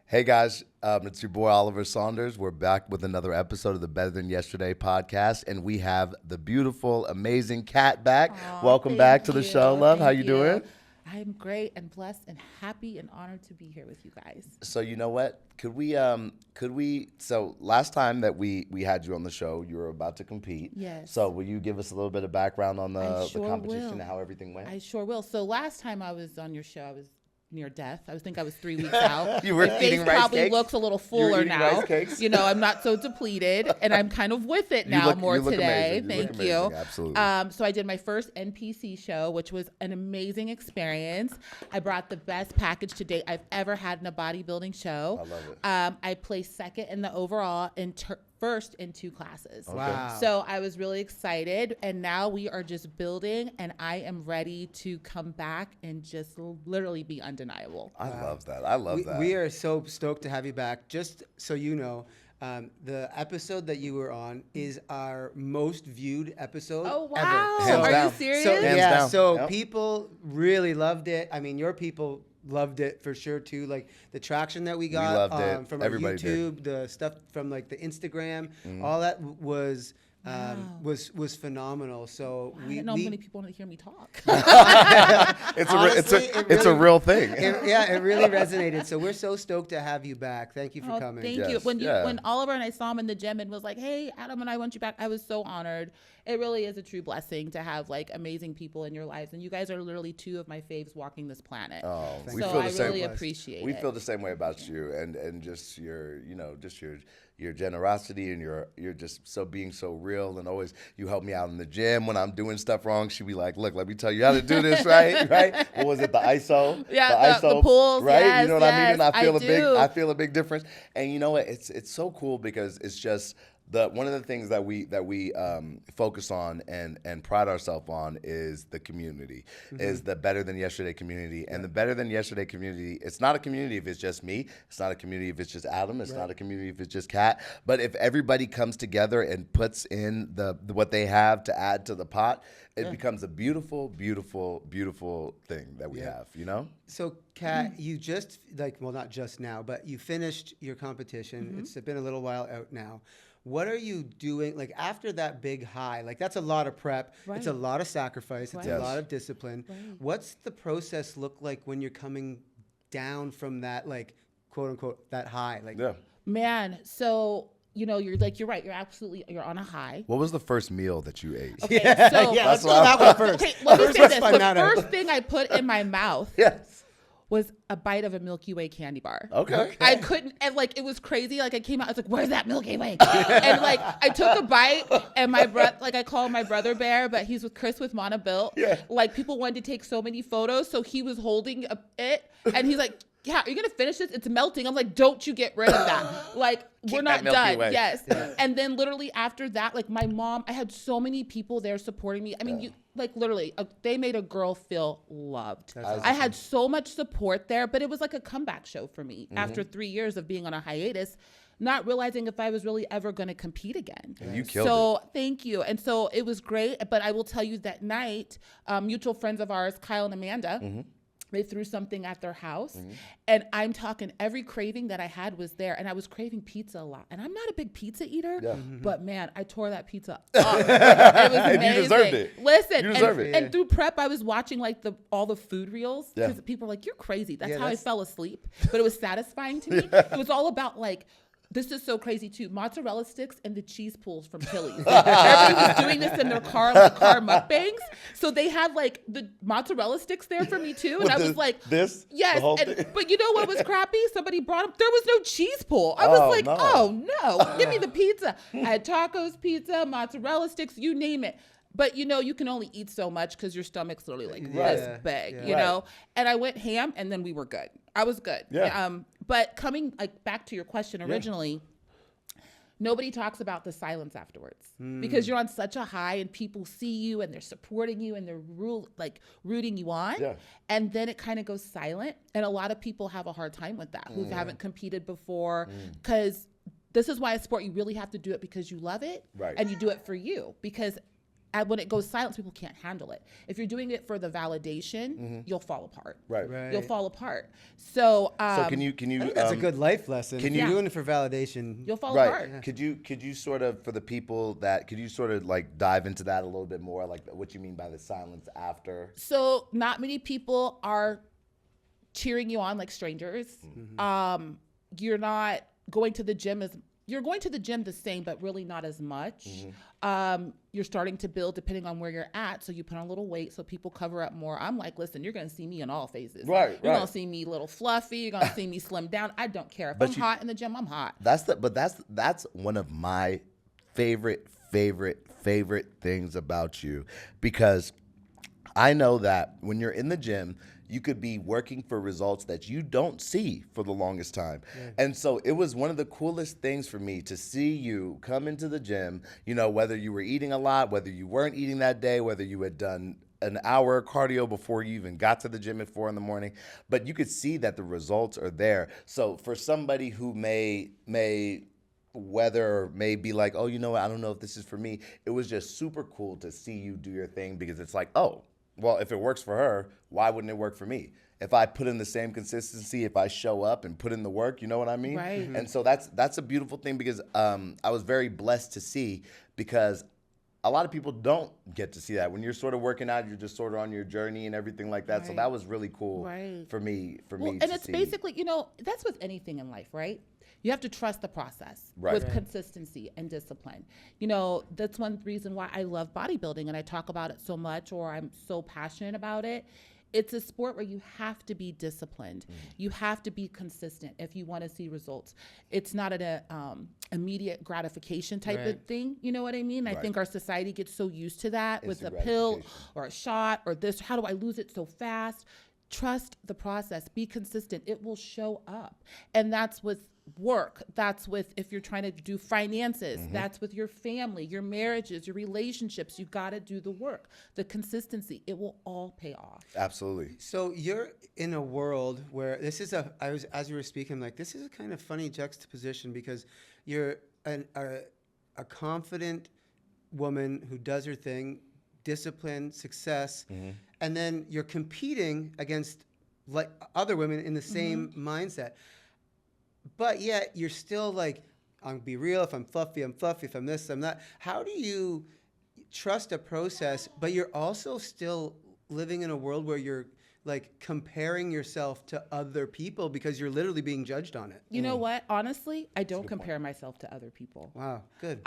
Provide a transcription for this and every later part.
Hey guys, it's your boy Oliver Saunders. We're back with another episode of the Better Than Yesterday podcast, and we have the beautiful, amazing Kat back. Welcome back to the show, love. How you doing? I'm great and blessed and happy and honored to be here with you guys. So you know what? Could we? So last time that we had you on the show, you were about to compete. Yes. So will you give us a little bit of background on the competition will. and how everything went? I sure will. So last time I was on your show, I was near death. I think I was 3 weeks out. You were My eating face rice probably cakes? looks a little You were fuller eating now. rice cakes? You know, I'm not so depleted, and I'm kind of with it now more you look today. amazing. Thank look you. amazing. Absolutely. So I did my first NPC show, which was an amazing experience. I brought the best package to date I've ever had in a bodybuilding show. I love it. I placed second in the overall and first in 2 classes. Wow. So I was really excited, and now we are just building, and I am ready to come back and just literally be undeniable. I love that. I love that. We are so stoked to have you back. Just so you know, the episode that you were on is our most viewed episode Oh, ever. wow. Hands Are down. you serious? So, Hands yeah, down. so Yep. people really loved it. I mean, your people loved it for sure too. Like the traction that we got loved it. from Everybody our did. YouTube, the stuff from like the Instagram, all that was phenomenal. So I didn't know many people want to hear me talk. Honestly, it's a real thing. it really resonated. So we're so stoked to have you back. Thank you for coming. Thank Yes, you. yeah. When Oliver and I saw him in the gym and was like, "Hey, Adam and I want you back," I was so honored. It really is a true blessing to have like amazing people in your lives, and you guys are literally 2 of my faves walking this planet. Oh, we so feel I the same. really appreciate We it. feel the same way about you, and just your your generosity, and you're just being so real, and always you help me out in the gym when I'm doing stuff wrong. She'd be like, "Look, let me tell you how to do this, right? Right? What was it? The ISO? Yeah, the pulls, right? yes, you know what I mean? And yes, I feel a big difference. And you know what? It's so cool because it's just. One of the things that we focus on and pride ourselves on is the community, is the Better Than Yesterday community. And the Better Than Yesterday community, it's not a community if it's just me. It's not a community if it's just Adam. It's not a community if it's just Kat. But if everybody comes together and puts in what they have to add to the pot, it becomes a beautiful, beautiful, beautiful thing that we have, you know? So, Kat, you just not just now, but you finished your competition. It's been a little while out now. What are you doing like after that big high? Like that's a lot of prep. Right. It's a lot of sacrifice. It's Right. a lot of discipline. Right. What's the process look like when you're coming down from that like quote unquote that high? Like Yeah. Man, so you're right. You're on a high. What was the first meal that you ate? Okay, yeah, so let's go that one first. Okay, let me First, say let's this. find The that out. first thing I put in my mouth Yes. was a bite of a Milky Way candy bar. Okay. I couldn't, and like it was crazy. Like I came out, I was like, "Where's that Milky Way?" And like I took a bite, and I call him my brother bear, but he's with Chris with Mana Built. Yeah. Like people wanted to take so many photos, so he was holding it, and he's like, "Yeah, are you gonna finish this? It's melting." I'm like, "Don't you get rid of that? Like we're that not Milky done." Way. Yes. And then literally after that, like my mom, I had so many people there supporting me. I mean, you like literally, they made a girl feel loved. I had so much support there, but it was like a comeback show for me after 3 years of being on a hiatus, not realizing if I was really ever going to compete again. And you killed So thank you. And so it was great. But I will tell you that night, mutual friends of ours, Kyle and Amanda, they threw something at their house, and I'm talking every craving that I had was there, and I was craving pizza a lot. And I'm not a big pizza eater, but man, I tore that pizza up. It was And amazing. you deserved it. Listen, You deserve it. and through prep, I was watching like all the food reels because Yeah. people were like, "You're crazy." That's Yeah, how I that's- fell asleep, but it was satisfying to me. It was all about like. This is so crazy too. Mozzarella sticks and the cheese pools from Chili's. Everybody was doing this in their car, like car mukbangs. So they had like the mozzarella sticks there for me too. And I was like, this? yes. The whole And, thing? but you know what was crappy? Somebody brought them. There was no cheese pool. I was Oh, like, no. oh no, give me the pizza. I had tacos, pizza, mozzarella sticks, you name it. But you can only eat so much because your stomach's literally like this big, yeah. you know? And I went ham and then we were good. I was good. Yeah. But coming like back to your question originally, nobody talks about the silence afterwards because you're on such a high and people see you and they're supporting you and they're rooting you on. Yeah. And then it kind of goes silent. And a lot of people have a hard time with that who haven't competed before because this is why a sport, you really have to do it because you love it Right. and you do it for you because when it goes silent, people can't handle it. If you're doing it for the validation, you'll fall apart. Right. You'll fall apart. So, So can you I think that's a good life lesson. can If you're you- doing it for validation. you'll fall Right. apart. Could you sort of, for the people that, could you sort of like dive into that a little bit more, like what you mean by the silence after? So not many people are cheering you on like strangers. You're not going to the gym you're going to the gym the same, but really not as much. You're starting to build depending on where you're at. So you put on a little weight so people cover up more. I'm like, listen, you're going to see me in all phases. Right, You're right. going to see me a little fluffy. You're going to see me slim down. I don't care. If I'm hot in the gym, I'm hot. That's one of my favorite things about you, because I know that when you're in the gym, you could be working for results that you don't see for the longest time. And so it was one of the coolest things for me to see you come into the gym, you know, whether you were eating a lot, whether you weren't eating that day, whether you had done an hour cardio before you even got to the gym at 4 a.m, but you could see that the results are there. So for somebody who may be like, oh, you know what, I don't know if this is for me, it was just super cool to see you do your thing, because it's like, oh, well, if it works for her, why wouldn't it work for me? If I put in the same consistency, if I show up and put in the work, you know what I mean? Right. And so that's a beautiful thing, because I was very blessed to see, because a lot of people don't get to see that. When you're sort of working out, you're just sort of on your journey and everything like that. So that was really cool for me And to it's see. basically, you know, that's with anything in life, right? You have to trust the process with consistency and discipline. You know, that's one reason why I love bodybuilding and I talk about it so much, or I'm so passionate about it. It's a sport where you have to be disciplined. You have to be consistent if you want to see results. It's not an immediate gratification type of thing. You know what I mean? I think our society gets so used to that with a pill or a shot or this. How do I lose it so fast? Trust the process. Be consistent. It will show up. And that's with work. That's with, if you're trying to do finances, that's with your family, your marriages, your relationships. You got to do the work, the consistency. It will all pay off. Absolutely. So you're in a world where as you were speaking, I'm like, this is a kind of funny juxtaposition, because you're a confident woman who does her thing, discipline, success, and then you're competing against like other women in the same mindset. But yet you're still like, I'll be real. If I'm fluffy, I'm fluffy. If I'm this, I'm that. How do you trust a process, but you're also still living in a world where you're like comparing yourself to other people because you're literally being judged on it? You know what? Honestly, I don't compare myself to other people. Wow, good.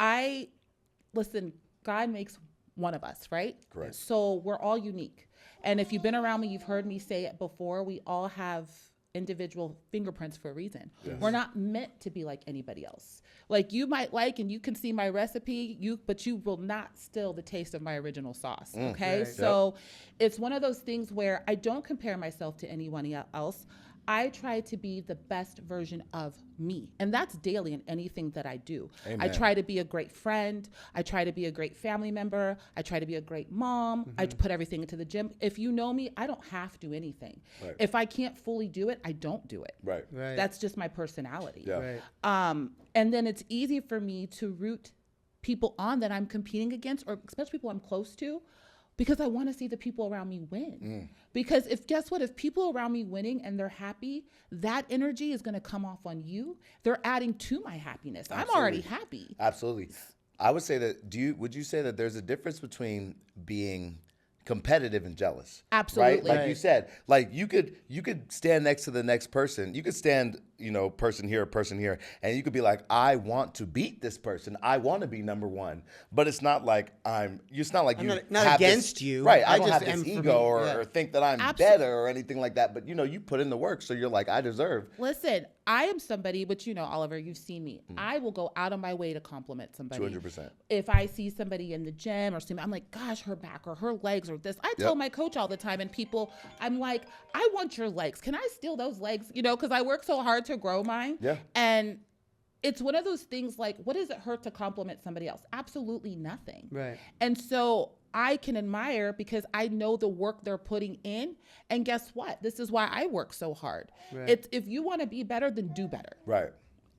Listen, God makes one of us, right? Correct. So we're all unique. And if you've been around me, you've heard me say it before, we all have individual fingerprints for a reason. We're not meant to be like anybody else. Like you might like, and you can see my recipe, but you will not steal the taste of my original sauce. Okay. So it's one of those things where I don't compare myself to anyone else. I try to be the best version of me. And that's daily in anything that I do. Amen. I try to be a great friend. I try to be a great family member. I try to be a great mom. I put everything into the gym. If you know me, I don't have to do anything. Right. If I can't fully do it, I don't do it. Right. That's just my personality. Yeah. Right. And then it's easy for me to root people on that I'm competing against, or especially people I'm close to, because I want to see the people around me win. Because guess what? If people around me winning and they're happy, that energy is going to come off on you. They're adding to my happiness. Absolutely. I'm already happy. Absolutely. I would say that, would you say that there's a difference between being competitive and jealous? Absolutely. Right? Like you said, like you could stand next to the next person. You could stand, person here, and you could be like, I want to beat this person. I want to be number one. But it's not like I'm not have against this, you. Right. I don't just have am this for ego me. or think that I'm better or anything like that. But you put in the work, so you're like, I deserve. Listen, I am somebody, but Oliver, you've seen me. I will go out of my way to compliment somebody. 200%. If I see somebody in the gym or I'm like, gosh, her back or her legs or this. I tell my coach all the time, and people, I'm like, I want your legs. Can I steal those legs? Because I work so hard to grow mine. Yeah. And it's one of those things like, what does it hurt to compliment somebody else? Absolutely nothing. Right. And so I can admire because I know the work they're putting in. And guess what? This is why I work so hard. Right. If you want to be better, then do better. Right.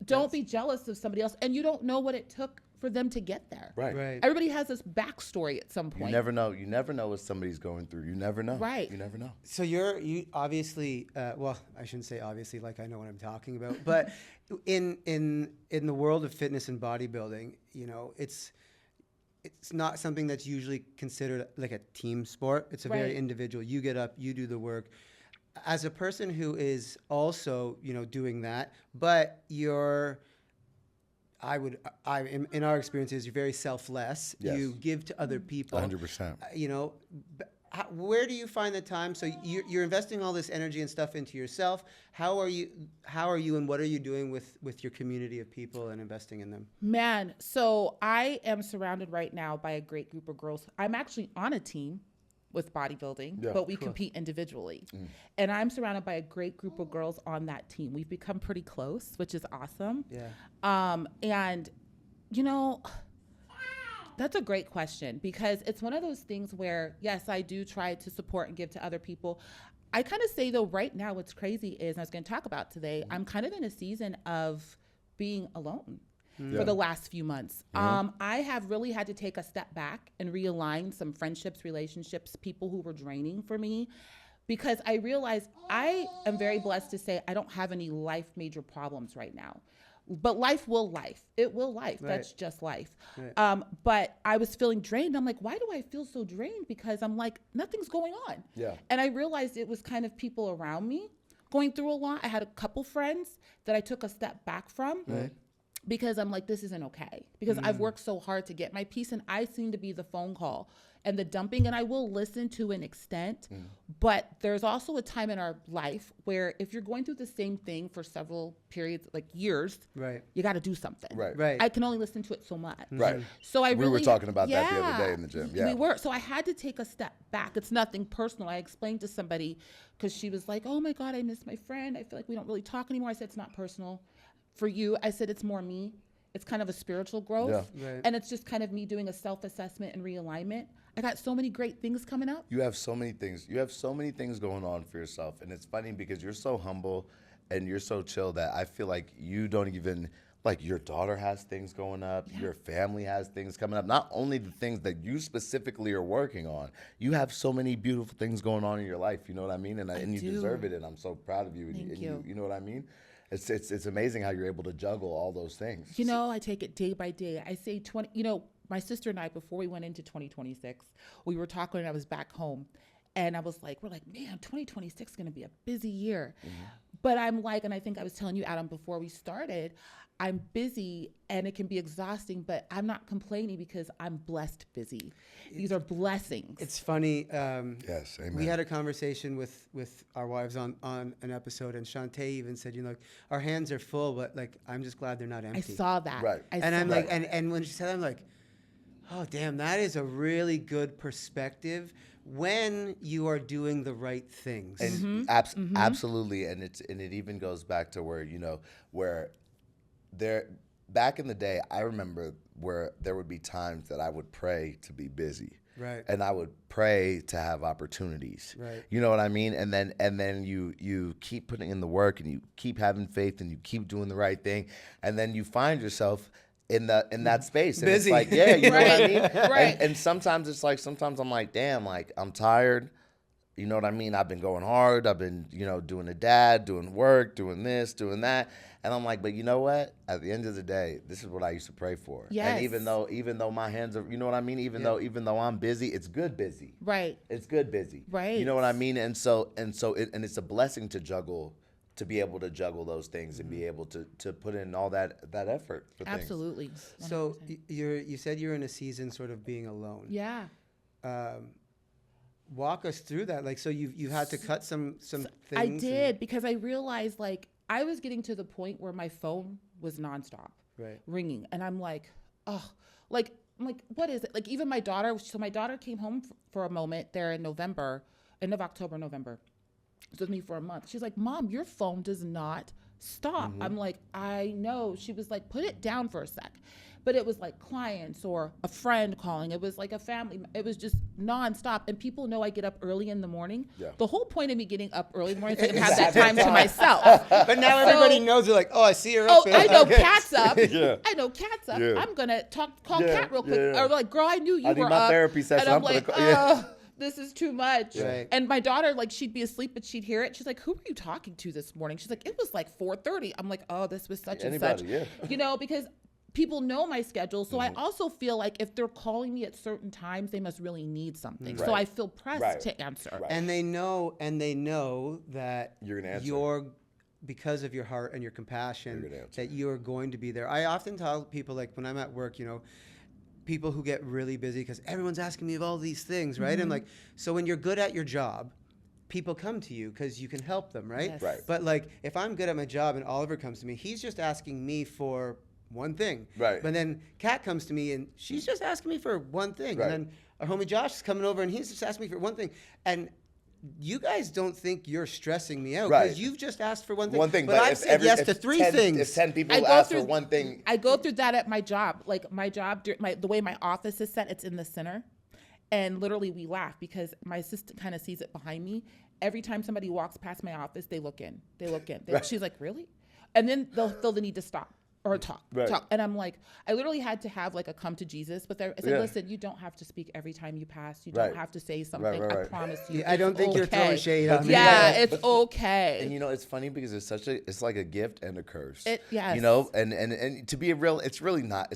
Don't be jealous of somebody else. And you don't know what it took for them to get there. Right. Right. Everybody has this backstory at some point. You never know. You never know what somebody's going through. You never know. Right. You never know. So you obviously, well, I shouldn't say obviously, like I know what I'm talking about, but in the world of fitness and bodybuilding, you know, it's not something that's usually considered like a team sport. It's a very Right. individual. You get up, you do the work. As a person who is also, you know, doing that, but you're, in our experiences, you're very selfless. Yes. You give to other people. 100%. You know, where do you find the time? So you're investing all this energy and stuff into yourself. How are you, and what are you doing with your community of people and investing in them? Man, so I am surrounded right now by a great group of girls. I'm actually on a team with bodybuilding, Yeah. but we compete individually. And I'm surrounded by a great group of girls on that team. We've become pretty close, which is awesome. Yeah. And, you know, that's a great question because it's one of those things where, yes, I do try to support and give to other people. I kind of say, though, right now, what's crazy is, and I was going to talk about today, I'm kind of in a season of being alone. For the last few months. I have really had to take a step back and realign some friendships, relationships, people who were draining for me, because I realized I am very blessed to say I don't have any life major problems right now. But life will life. It will life. Right. That's just life. Right. But I was feeling drained. I'm like, why do I feel so drained? Because I'm like, nothing's going on. Yeah. And I realized it was kind of people around me going through a lot. I had a couple friends that I took a step back from. Right. Because I'm like, this isn't okay. Because I've worked so hard to get my peace, and I seem to be the phone call and the dumping, and I will listen to an extent. But there's also a time in our life where if you're going through the same thing for several periods, like years, Right. you got to do something. Right. Right. I can only listen to it so much. Right. So I We were really, talking about that the other day in the gym. Yeah. we were. So I had to take a step back. It's nothing personal. I explained to somebody because she was like, "Oh my God, I miss my friend. I feel like we don't really talk anymore." I said, "It's not personal. For you," I said, "it's more me. It's kind of a spiritual growth. Yeah. Right. And it's just kind of me doing a self-assessment and realignment. I got so many great things coming up." You have so many things. You have so many things going on for yourself. And it's funny because you're so humble and you're so chill that I feel like you don't even, like, your daughter has things going up. Your family has things coming up. Not only the things that you specifically are working on, you have so many beautiful things going on in your life. You know what I mean? And you do. deserve it. And I'm so proud of you. And, Thank and you. you know what I mean? It's amazing how you're able to juggle all those things. You know, I take it day by day. I say my sister and I, before we went into 2026, we were talking and I was back home. And I was like, we're like, man, 2026 is going to be a busy year. But I'm like, and I think I was telling you, Adam, before we started, I'm busy and it can be exhausting, but I'm not complaining because I'm blessed busy. These are blessings. It's funny. Yes, amen. We had a conversation with our wives on an episode, and Shantae even said, you know, our hands are full, but like, I'm just glad they're not I empty. saw that. Right. And I'm saw like, that. and when she said that, I'm like, oh, damn, that is a really good perspective when you are doing the right things. And absolutely, and it even goes back to where, you know, where there back in the day, I remember where there would be times that I would pray to be busy. Right. And I would pray to have opportunities. Right. You know what I mean? And then you keep putting in the work and you keep having faith and you keep doing the right thing, and then you find yourself in that space. And Busy. it's like, yeah, you know what I mean? Right. And sometimes it's like, I'm like, damn, like I'm tired. You know what I mean? I've been going hard. I've been, you know, doing a dad, doing work, doing this, doing that. And I'm like, but you know what? At the end of the day, this is what I used to pray for. Yes. And even though my hands are, you know what I mean? Even though I'm busy, it's good busy. Right. It's good busy. Right. You know what I mean? And it's a blessing to juggle, to be able to juggle those things and be able to put in all that effort for things. Absolutely. So 100%. you said you're in a season sort of being alone. Yeah. Walk us through that. Like, so you had to cut some things. I did because I realized like I was getting to the point where my phone was nonstop Right. ringing, and I'm like, oh, like I'm like, what is it? Like even my daughter. So my daughter came home for a moment there in November, end of October, November. It was with me for a month. She's like, Mom, your phone does not stop. I'm like, I know. She was like, put it down for a sec. But it was like clients or a friend calling. It was like a family. It was just nonstop. And people know I get up early in the morning. Yeah. The whole point of me getting up early in the morning is I can have that time to myself. But now everybody knows. They're like, oh, I see her up. Oh, I know Kat's up. Yeah. I know Kat's up. Yeah. I'm gonna call Yeah, Kat real quick. yeah. Or like, girl, I knew you I were need my up. therapy session. And I'm I'm gonna like, call- yeah. this is too much. Right. And my daughter, like, she'd be asleep, but she'd hear it. She's like, who were you talking to this morning? She's like, it was like 4:30. I'm like, oh, this was such Anybody, and such. yeah. You know, because people know my schedule. So I also feel like if they're calling me at certain times, they must really need something. So Right. I feel pressed Right. to answer. Right. And they know that You're gonna answer. you're, because of your heart and your compassion, You're gonna answer. that you're going to be there. I often tell people, like when I'm at work, people who get really busy because everyone's asking me of all these things, right? And like, so when you're good at your job, people come to you because you can help them, right? Yes. Right. But like, if I'm good at my job and Oliver comes to me, he's just asking me for one thing. Right. But then Kat comes to me and she's just asking me for one thing. Right. And then our homie Josh is coming over and he's just asking me for one thing. And you guys don't think you're stressing me out because Right. you've just asked for one thing. One thing, but I've if said yes if to 3 10 things. If 10 people I go ask for through- one thing, I go through that at my job. Like my job, the way my office is set, it's in the center. And literally we laugh because my assistant kind of sees it behind me. Every time somebody walks past my office, they look in. They look in. Right. She's like, really? And then they'll feel the need to stop or talk. Right. Talk. And I'm like, I literally had to have like a come to Jesus with her. I said, Yeah. listen, you don't have to speak every time you pass. You Right. don't have to say something. right, I right. promise you. Yeah, I don't it's think you're throwing okay." shade on me. Yeah, But- it's okay. and it's funny because it's like a gift and a curse. Yes. And to be real, it's really not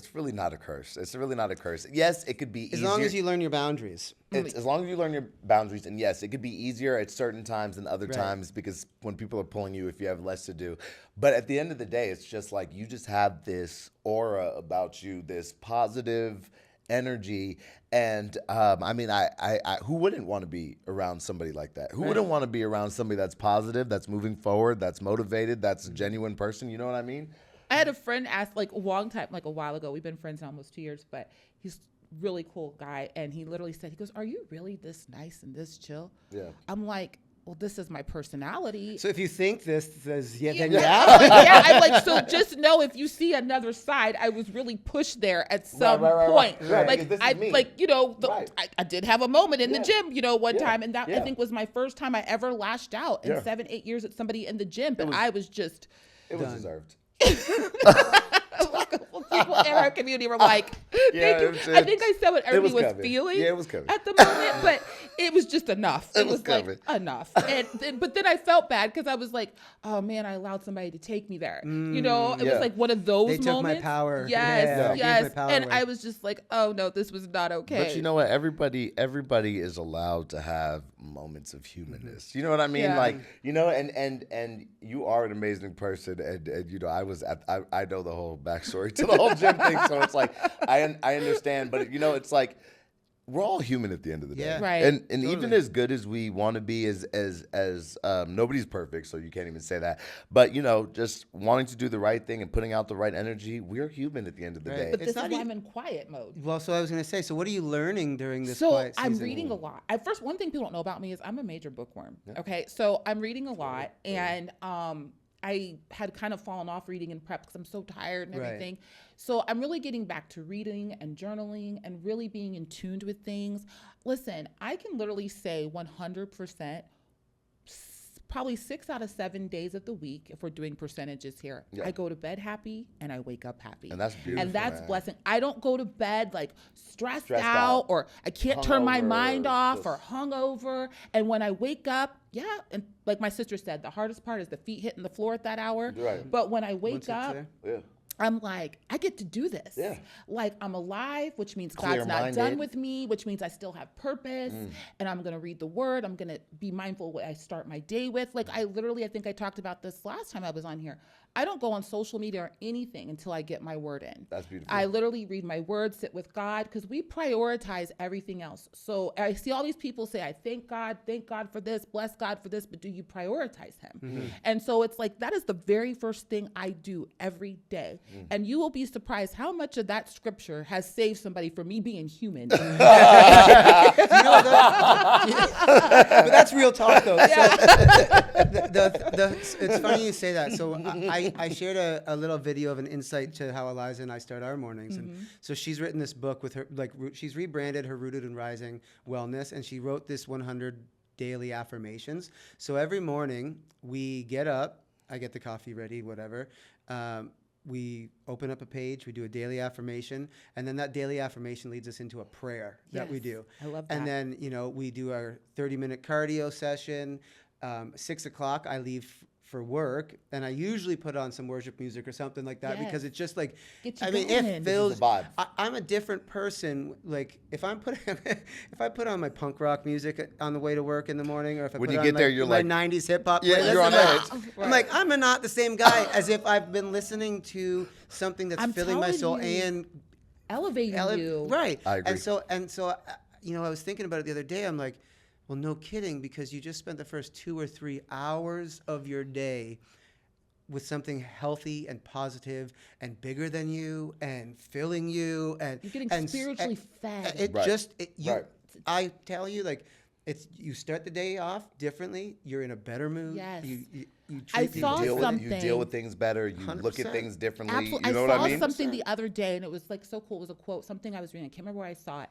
a curse. It's really not a curse. Yes, it could be As easier. long as you learn your boundaries. It's, as long as you learn your boundaries, and yes, it could be easier at certain times than other Right. times because when people are pulling you, if you have less to do. But at the end of the day, it's just like you just have this aura about you, this positive energy, and I who wouldn't want to be around somebody like that? Who wouldn't want to be around somebody that's positive, that's moving forward, that's motivated, that's a genuine person? You know what I mean? I had a friend ask like a long time, like a while ago. We've been friends now almost 2 years, but he's a really cool guy. And he literally said, he goes, are you really this nice and this chill? Yeah. I'm like, well, this is my personality. So if you think this, then yeah. Yeah, I'm like, so just know if you see another side, I was really pushed there at some point. right, Like because this is I me. like, Right. I did have a moment in Yeah. the gym, one Yeah. time, and that I Yeah. think was my first time I ever lashed out in Yeah. 7-8 years at somebody in the gym. But I was just It was deserved. people in our community were like, Yeah, thank you. it was- I think I said what it was everybody was coming. feeling Yeah, it was coming. at the moment, but it was just enough. It was was like coming. enough. But then I felt bad because I was like, oh man, I allowed somebody to take me there. It yeah. was like one of those They took my moments. power. Yes, Yeah, gave yes. my power And away. I was just like, oh no, this was not okay. But you know what? Everybody is allowed to have moments of humanness. You know what I mean? Yeah. Like, and you are an amazing person. And I know the whole backstory to the whole gym thing. So it's like, I understand. But it's like, we're all human at the end of the day. Yeah. Right. And even Totally. as good as we want to be, as nobody's perfect, so you can't even say that. But just wanting to do the right thing and putting out the right energy, we're human at the end of the Right. day. but It's this is not why I'm in quiet mode. Well, so I was going to say, so what are you learning during this So quiet I'm season? reading a lot. At first, one thing people don't know about me is I'm a major bookworm. Okay, so I'm reading a lot, and I had kind of fallen off reading in prep because I'm so tired and Right. everything. So I'm really getting back to reading and journaling and really being in tune with things. Listen, I can literally say 100%. Probably 6 out of 7 days of the week, if we're doing percentages here, Yeah. I go to bed happy and I wake up happy. And that's beautiful, And that's man. blessing. I don't go to bed like stressed Stressed out out. or I can't turn my Hungover, mind off or just- hungover. And when I wake up, and like my sister said, the hardest part is the feet hitting the floor at that hour. Right. But when I wake Once it's up, there. Yeah. I'm like, I get to do this. Yeah. Like I'm alive, which means God's not Clear-minded. done with me, which means I still have purpose. And I'm going to read the word. I'm going to be mindful what I start my day with. Like I think I talked about this last time I was on here. I don't go on social media or anything until I get my word in. That's beautiful. I literally read my word, sit with God, because we prioritize everything else. So I see all these people say, I thank God for this, bless God for this, but do you prioritize him? Mm-hmm. And so it's like, that is the very first thing I do every day. And you will be surprised how much of that scripture has saved somebody from me being human. But that's real talk, though. So, it's funny you say that. So I shared a little video of an insight to how Eliza and I start our mornings. And so she's written this book with her, like she's rebranded her Rooted and Rising Wellness, and she wrote this 100 daily affirmations. So every morning we get up, I get the coffee ready, whatever. We open up a page, we do a daily affirmation, and then that daily affirmation leads us into a prayer that we do. I love that. And then, we do our 30-minute cardio session. 6 o'clock, I leave for work, and I usually put on some worship music or something like that, because it's just like, Get you it going. fills. It's a vibe. I'm a different person. Like if I put on my punk rock music on the way to work in the morning, or if I When put you on get there, like, you're my like- 90s hip hop, Yeah, playlist, you're on I'm edge. I'm like, I'm not the same guy as if I've been listening to something that's I'm filling my telling soul you. and Elevating you. right. I agree. And so, I was thinking about it the other day. I'm like, well, no kidding, because you just spent the first 2 or 3 hours of your day with something healthy and positive and bigger than you and filling you, and You're getting and spiritually fed. It Right. just Right. I tell you, like, you start the day off differently. You're in a better mood. Yes. You I treat people saw You differently. deal with things better. You look at 100%. things differently. Absolutely. You know I what saw I mean? something the other day, and it was like so cool. It was a quote, something I was reading. I can't remember where I saw it.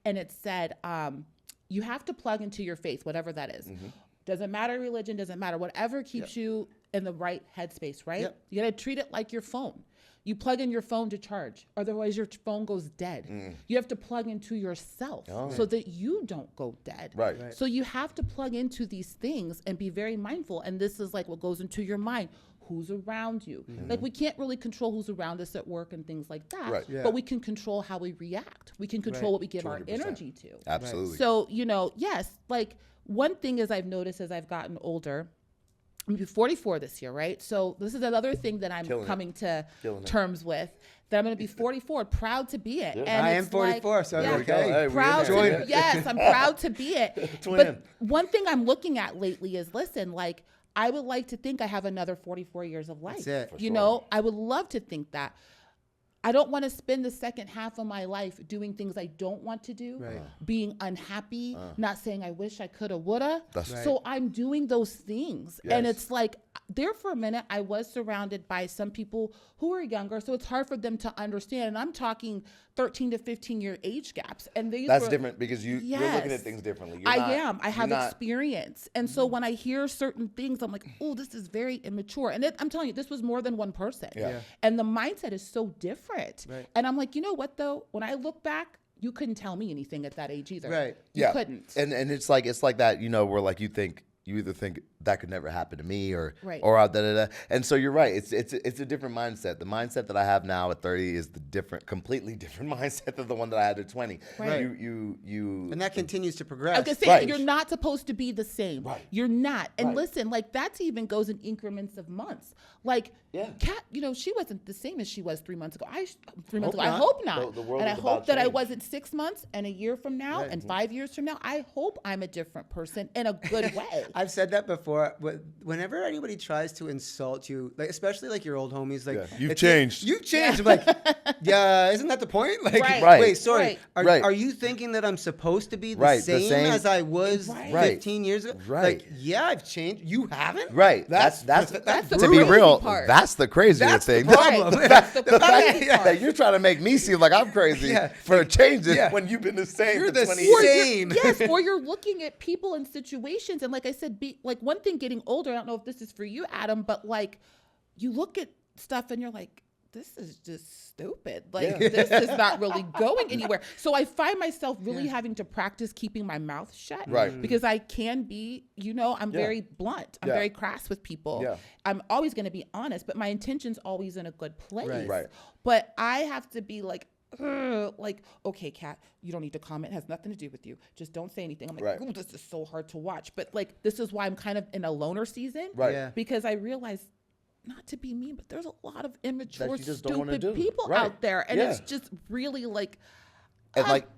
And it said, you have to plug into your faith, whatever that is. Doesn't matter religion, doesn't matter. Whatever keeps you in the right headspace, right? Yep. You got to treat it like your phone. You plug in your phone to charge, otherwise your phone goes dead. You have to plug into yourself so that you don't go dead. Right. So you have to plug into these things and be very mindful. And this is like what goes into your mind. Who's around you? Like, we can't really control who's around us at work and things like that. Right. Yeah. But we can control how we react. We can control Right. what we give our 200%. energy to. Absolutely. So, yes, like one thing is I've noticed as I've gotten older, I'm gonna be 44 this year, right? So this is another thing that I'm Killing it. coming to Killing it. terms with, that I'm going to be 44, proud to be it. And I am it's like, 44, so yeah, there we go. Hey, we proud in there. to, yes, I'm proud to be it. Twin. But one thing I'm looking at lately is, listen, like, I would like to think I have another 44 years of life. That's it. You know, I would love to think that. I don't want to spend the second half of my life doing things I don't want to do, Right. being unhappy, not saying I wish I coulda, woulda. That's right. So I'm doing those things. And Yes. it's like, there for a minute, I was surrounded by some people who are younger, so it's hard for them to understand. And I'm talking 13 to 15-year age gaps. And these That's were, different because you're looking at Yes. things differently. You're I not- am. I you're have not- experience. And so when I hear certain things, I'm like, oh, this is very immature. And I'm telling you, this was more than one person. Yeah. And the mindset is so different. Right. And I'm like, you know what, though? When I look back, you couldn't tell me anything at that age either. Right. You couldn't. And it's like that, where like you either think that could never happen to me or Right. or da da da. And so you're right. It's a different mindset. The mindset that I have now at 30 is completely different mindset than the one that I had at 20. Right. You And that continues to I progress. was gonna say, Right. you're not supposed to be the same. Right. You're not. And Right. listen, like that even goes in increments of months. Like, Yeah. Kat, she wasn't the same as she was 3 months ago. I Hope I not. hope not. The world and I is hope about that I change. wasn't 6 months and a year from now Right. and 5 years from now. I hope I'm a different person in a good way. I've said that before. Whenever anybody tries to insult you, like especially like your old homies, like Yeah. You've it's changed. You've changed. I'm like, yeah, isn't that the point? Like, Right. Right. wait, sorry. Right. Are, Right. are you thinking that I'm supposed to be the, Right, the same, same- as I was Right. 15 years ago? Right. Like, yeah, I've changed. You haven't. Right. That's That's to the be crazy real. part. That's the crazier That's the thing. problem. Right. That's the The fact crazy that- part. You're trying to make me seem like I'm crazy Yeah. for changes Yeah. when you've been the same You're for the 20 Or years. you're- same. yes, or you're looking at people and situations, and like I said, like one thing getting older, I don't know if this is for you, Adam, but like you look at stuff and you're like, this is just stupid. Like this is not really going anywhere. So I find myself really having to practice keeping my mouth shut. Right. Because I can be, I'm very blunt. I'm Yeah. very crass with people. Yeah. I'm always going to be honest, but my intention's always in a good place. Right. But I have to be like, okay, Kat, you don't need to comment. It has nothing to do with you. Just don't say anything. I'm like, Right. ooh, this is so hard to watch. But like, this is why I'm kind of in a loner season. Right. Yeah. Because I realize not to be mean, but there's a lot of immature, you just don't wanna stupid do. people Right. out there. And Yeah. it's just really like,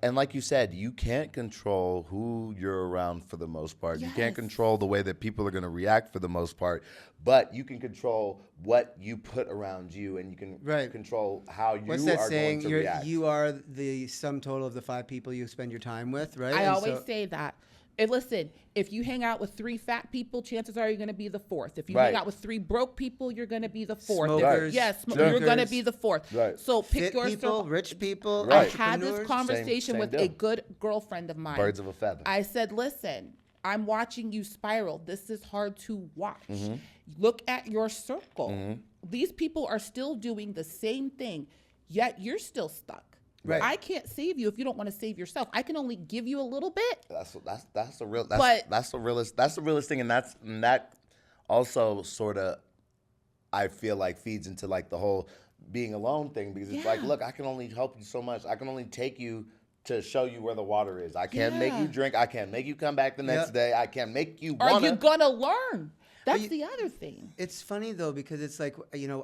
And like you said, you can't control who you're around for the most part. You Yes. can't control the way that people are going to react for the most part, but you can control what you put around you, and you can Right. control how you What's that are saying? going to react. You are the sum total of the 5 people you spend your time with, right? I And always so- say that. And listen, if you hang out with 3 fat people, chances are you're going to be the 4th. If you Right. hang out with 3 broke people, you're going to be the 4th. Smokers, Yes, you're drinkers. going to be the 4th. Right. So pick fit your people, circle. rich people, Right. I had this entrepreneurs. conversation Same with deal. a good girlfriend of mine. Birds of a feather. I said, listen, I'm watching you spiral. This is hard to watch. Mm-hmm. Look at your circle. These people are still doing the same thing, yet you're still stuck. Right. I can't save you if you don't want to save yourself. I can only give you a little bit. That's the real But- that's the realest thing, and that also sort of I feel like feeds into like the whole being alone thing, because it's like, Yeah. look, I can only help you so much. I can only take you to show you where the water is. I can't make Yeah. you drink. I can't make you come back the next Yeah. day. I can't make you Are wanna. you gonna learn? That's you- the other thing. It's funny though, because it's like,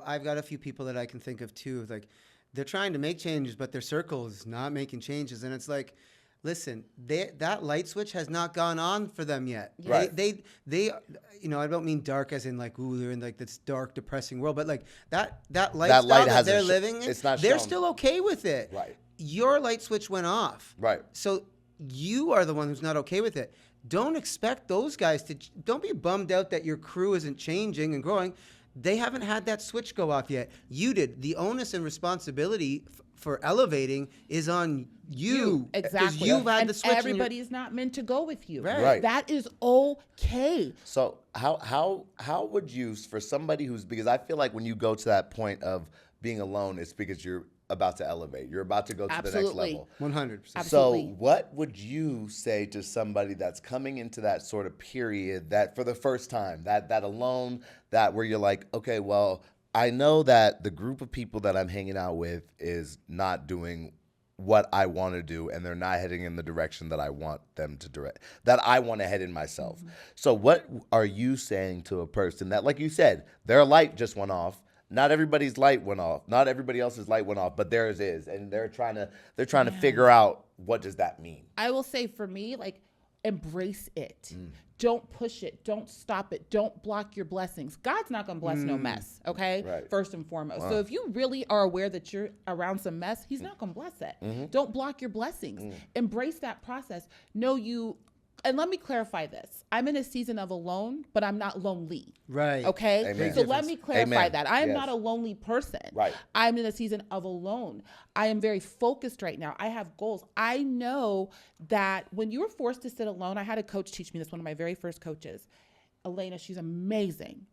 I've got a few people that I can think of too. Like, they're trying to make changes, but their circle is not making changes, and it's like, listen, that light switch has not gone on for them yet. Right. They I don't mean dark as in like, ooh, they're in like this dark, depressing world, but like that lifestyle light that hasn't they're sh- living in, it's not they're shown. still okay with it. Right. Your light switch went off. Right. So you are the one who's not okay with it. Don't expect those guys to. Don't be bummed out that your crew isn't changing and growing. They haven't had that switch go off yet. You did. The onus and responsibility for elevating is on you. 'Cause Exactly. You've had and the switch. and you're- everybody's not meant to go with you. Right. That is okay. So how would you, for somebody who's, because I feel like when you go to that point of being alone, it's because you're about to elevate. You're about to go to the next Absolutely. level. 100%. Absolutely. So what would you say to somebody that's coming into that sort of period, that for the first time, that alone, that where you're like, okay, well, I know that the group of people that I'm hanging out with is not doing what I want to do, and they're not heading in the direction that I want them to direct, that I want to head in myself. So what are you saying to a person that, like you said, their light just went off? Not everybody's light went off. Not everybody else's light went off, but theirs is, and they're trying to figure out, what does that mean? I will say for me, like, embrace it. Don't push it. Don't stop it. Don't block your blessings. God's not going to bless no mess, okay? Right. First and foremost. So if you really are aware that you're around some mess, he's not going to bless it. Don't block your blessings. Embrace that process. And let me clarify this. I'm in a season of alone, but I'm not lonely. Right. Okay? Amen. So let me clarify Amen. that. I am Yes. not a lonely person. Right. I'm in a season of alone. I am very focused right now. I have goals. I know that when you were forced to sit alone, I had a coach teach me this, one of my very first coaches. Elena, she's amazing.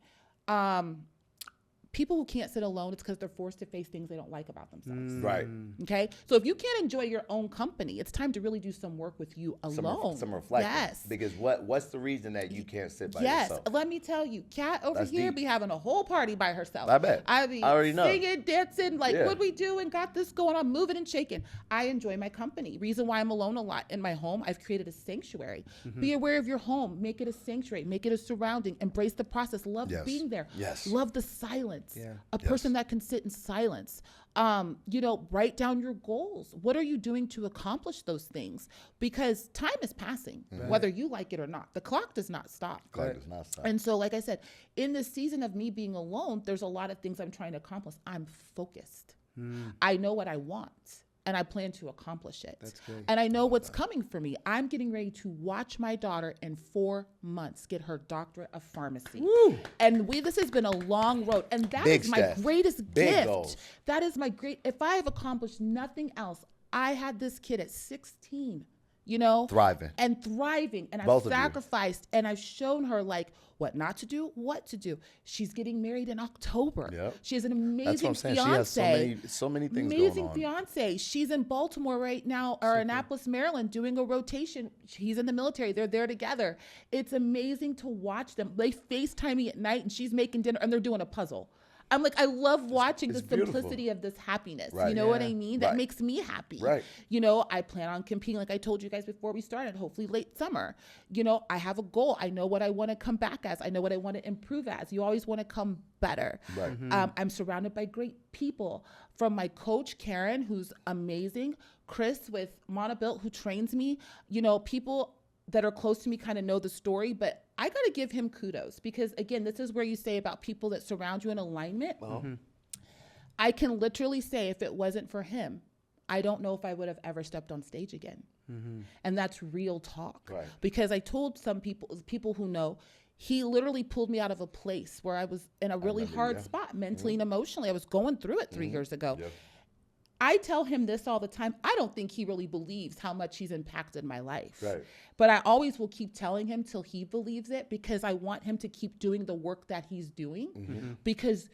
People who can't sit alone, it's because they're forced to face things they don't like about themselves. Right. Okay? So if you can't enjoy your own company, it's time to really do some work with you alone. Some reflection. Yes. Because what's the reason that you can't sit by Yes, yourself? let me tell you, Kat over That's here deep. be having a whole party by herself. I bet. I be I already know. singing, dancing, like Yeah. what we doing, got this going on, moving and shaking. I enjoy my company. Reason why I'm alone a lot in my home, I've created a sanctuary. Be aware of your home. Make it a sanctuary. Make it a surrounding. Embrace the process. Love Yes. being there. Yes. Love the silence. Yeah. A person that can sit in silence. Write down your goals. What are you doing to accomplish those things? Because time is passing, whether you like it or not. The clock does not stop. God does not stop. And so, like I said, in this season of me being alone, there's a lot of things I'm trying to accomplish. I'm focused. I know what I want, and I plan to accomplish it. That's good. And I know what's coming for me. I'm getting ready to watch my daughter in 4 months get her doctorate of pharmacy. And this has been a long road. And that is Big my step. greatest Big gift. goals. That is my if I have accomplished nothing else, I had this kid at 16, Thriving. and thriving, and Both I've of you. sacrificed, and I've shown her like what not to do, what to do. She's getting married in October. Yep. She has an That's what amazing I'm saying. fiance. She has so many things Amazing going on. fiance. She's in Baltimore right now, or Annapolis, Maryland, doing a rotation. He's in the military. They're there together. It's amazing to watch them. They FaceTime me at night, and she's making dinner, and they're doing a puzzle. I'm like, I love watching it's the beautiful. simplicity of this happiness. Right. You know what Yeah. I mean? That Right. makes me happy. Right. You know, I plan on competing, like I told you guys before we started, hopefully late summer. You know, I have a goal. I know what I want to come back as. I know what I want to improve as. You always want to come better. Right. I'm surrounded by great people, from my coach, Karen, who's amazing, Chris with Monabuilt, who trains me. You know, people that are close to me kind of know the story, but I got to give him kudos because, again, this is where you say about people that surround you in alignment. I can literally say if it wasn't for him, I don't know if I would have ever stepped on stage again. And that's real talk. Right. Because I told some people who know, he literally pulled me out of a place where I was in a really hard spot mentally and emotionally. I was going through it 3 years ago. Yep. I tell him this all the time. I don't think he really believes how much he's impacted my life. Right. But I always will keep telling him till he believes it, because I want him to keep doing the work that he's doing, because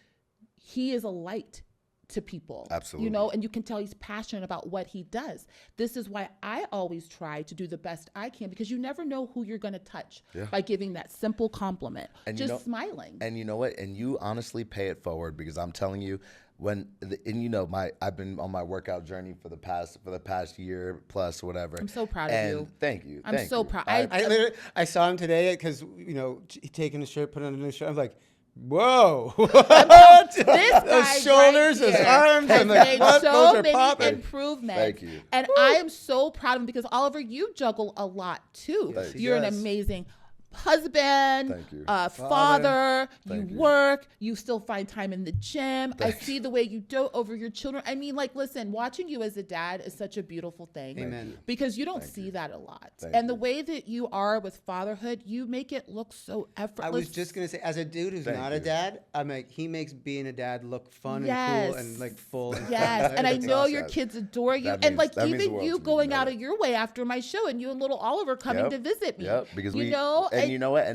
he is a light to people. Absolutely. You know, and you can tell he's passionate about what he does. This is why I always try to do the best I can, because you never know who you're going to touch by giving that simple compliment, And just smiling. And you know what? And you honestly pay it forward, because I'm telling you, and you know, I've been on my workout journey for the past year plus, whatever. I'm so proud of and you. Thank you. I'm so proud. I saw him today because, you know, taking his shirt, putting on a new shirt. I'm like, whoa. This Those guy shoulders, right his here arms, has I'm like, made what? so Those are many popping. improvements. Thank you. And I am so proud of him, because Oliver, you juggle a lot too. Yes, he You're an does. amazing husband, Thank you. father. Thank You you. work. You still find time in the gym. I see the way you dote over your children. I mean, like, listen, watching you as a dad is such a beautiful thing. Amen. Because you don't see that a lot. Thank And the you. way that you are with fatherhood, you make it look so effortless. I was just going to say, as a dude who's Thank not a you. dad, I'm like, he makes being a dad look fun Yes. and cool and like full. And Yes, fun. and I It's know awesome. your kids adore you, That and means- like that means the even world you to me, going you know out that. of your way after my show, and you and little Oliver coming Yep. to visit me. Yep, because you know, and you know what,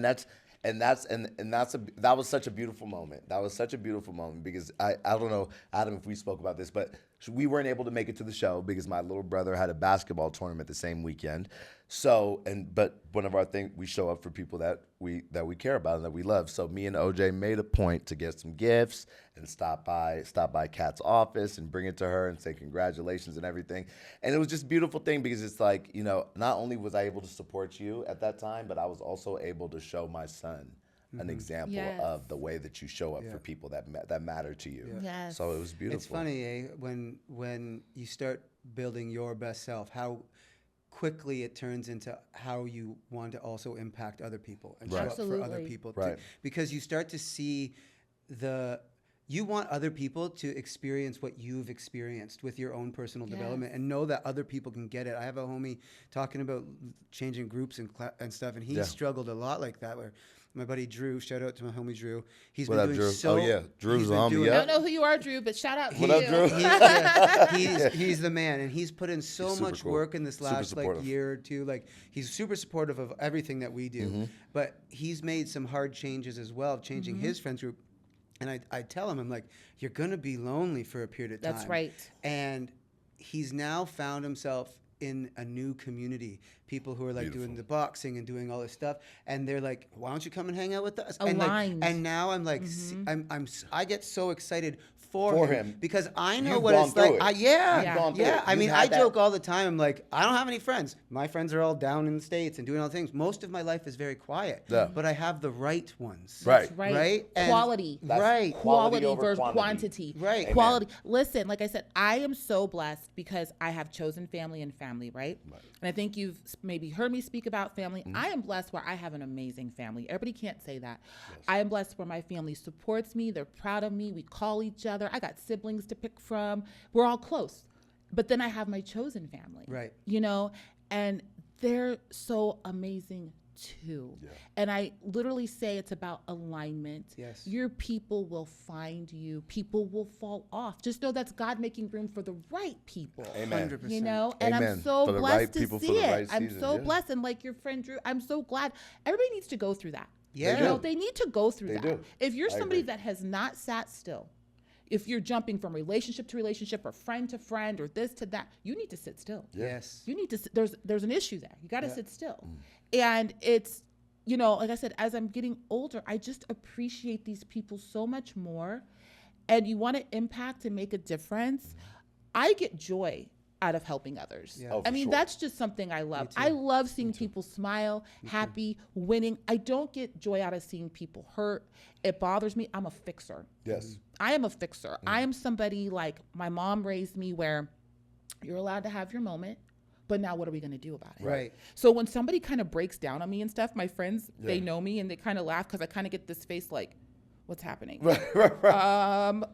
that was such a beautiful moment. That was such a beautiful moment, because I don't know, Adam, if we spoke about this, but we weren't able to make it to the show because my little brother had a basketball tournament the same weekend. So, but one of our things, we show up for people that we care about and that we love. So me and OJ made a point to get some gifts and stop by Kat's office and bring it to her and say congratulations and everything. And it was just a beautiful thing, because it's like, you know, not only was I able to support you at that time, but I was also able to show my son an example Yes. of the way that you show up for people that matter to you. Yes. So it was beautiful. It's funny, when you start building your best self, how quickly it turns into how you want to also impact other people and show up for other Absolutely. people too. Right. Because you start to see you want other people to experience what you've experienced with your own personal development, and know that other people can get it. I have a homie talking about changing groups and stuff, and he struggled a lot like that, where my buddy Drew, shout out to my homie Drew. He's What been up, doing Drew? so. Oh, yeah. Drew's he's been on me, doing- I yeah. don't know who you are, Drew, but shout out to What you. up, Drew? He's the man, and he's put in so He's super much cool. work in this Super last like supportive. year or two. Like, he's super supportive of everything that we do, but he's made some hard changes as well, changing his friends group. And I tell him, I'm like, you're gonna be lonely for a period of time. That's right. And he's now found himself in a new community, people who are like doing the boxing and doing all this stuff, and they're like, why don't you come and hang out with us? And, like, Aligned. and now I'm like, I get so excited for him. because I know You've what gone it's through like. it. You've gone through it. I You've mean, had I that- joke all the time. I'm like, I don't have any friends. My friends are all down in the States and doing all things. Most of my life is very quiet, Yeah. but I have the right ones. Right. Right. Right? And- Quality. That's Right. quality Quality over versus quantity. quantity. Right. Quality. Listen, like I said, I am so blessed because I have chosen family and family, right? And I think you've maybe heard me speak about family. I am blessed where I have an amazing family. Everybody can't say that. I am blessed where my family supports me. They're proud of me. We call each other. I got siblings to pick from. We're all close. But then I have my chosen family. Right. You know, and they're so amazing too. And I literally say it's about alignment. Yes. Your people will find you. People will fall off. Just know that's God making room for the right people. Amen. 100%. You know, and Amen. I'm so For the blessed right to people for see the it. right I'm season, so yeah. blessed, and like your friend Drew, I'm so glad. Everybody needs to go through that. Yeah. You know, they need to go through They that. do. If you're I somebody agree. that has not sat still, if you're jumping from relationship to relationship or friend to friend or this to that, you need to sit still. Yes. You need to. There's an issue there. You got to sit still, Mm. and it's, you know, like I said, as I'm getting older, I just appreciate these people so much more, and you want to impact and make a difference, I get joy out of helping others. Yeah. Oh, I for mean, sure. that's just something I love. I love seeing people smile, happy, winning. I don't get joy out of seeing people hurt. It bothers me. I'm a fixer. Yes. I am a fixer. I am somebody like my mom raised me where you're allowed to have your moment, but now what are we going to do about it? Right. So when somebody kind of breaks down on me and stuff, my friends, they know me and they kind of laugh because I kind of get this face like, what's happening?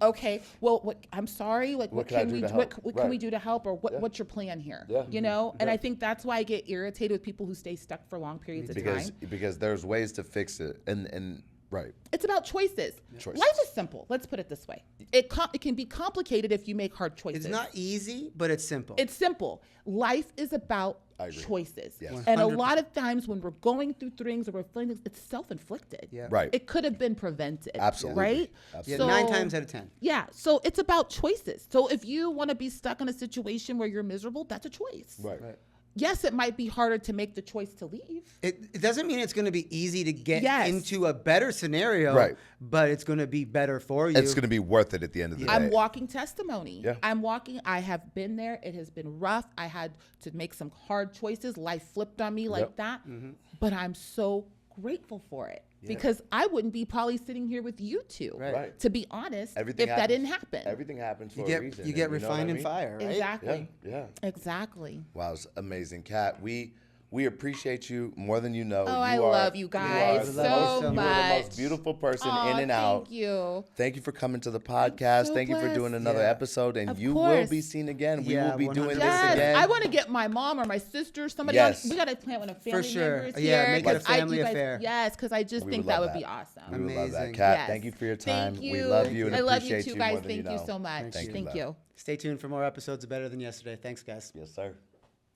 Okay. Well, I'm sorry. Like, what can we do? What can we do to help? Or what's your plan here? Yeah. You know? And I think that's why I get irritated with people who stay stuck for long periods of time. Because there's ways to fix it, and right. It's about choices. Choices. Life is simple. Let's put it this way. It can be complicated if you make hard choices. It's not easy, but it's simple. It's simple. Life is about I agree. choices. Yes. And a 100%. lot of times when we're going through things or we're feeling things, it's self-inflicted. Yeah. Right. It could have been prevented. Absolutely. Right? Yeah, So- 9 times out of 10. Yeah. So it's about choices. So if you want to be stuck in a situation where you're miserable, that's a choice. Right. Yes, it might be harder to make the choice to leave. It doesn't mean it's going to be easy to get Yes. into a better scenario, Right. but it's going to be better for you. It's going to be worth it at the end of the day. I'm walking testimony. Yeah. I have been there. It has been rough. I had to make some hard choices. Life flipped on me like Yep. that. But I'm so grateful for it because I wouldn't be probably sitting here with you two, Right. to be honest, Everything if that happens- didn't happen. Everything happens for You a get reason. you get and know what refined I in mean? fire, right? Exactly. Yeah. Exactly. Wow, it's amazing, Kat. We appreciate you more than you know. Oh, I love you guys so You are the much. most beautiful person Aw, in and out. Thank you. Thank you for coming to the podcast. so Thank you for doing blessed. another Yeah. episode, and Of you will course. be seen again. We Yeah, will be doing 100%. this Yes, again. I want to get my mom or my sister, somebody Yes. else. We got to plan when a family sure. member is Yeah, here. make it a 'cause you family guys- affair. Yes, because I just We think would that love would be that. awesome. We would love that, Amazing. Kat. Yes. Thank you for your time. Thank you. We love you and I love you appreciate too, you guys. more than Thank you know. so much. Thank you. Thank you. Stay tuned for more episodes of Better Than Yesterday. Thanks, guys. Yes, sir.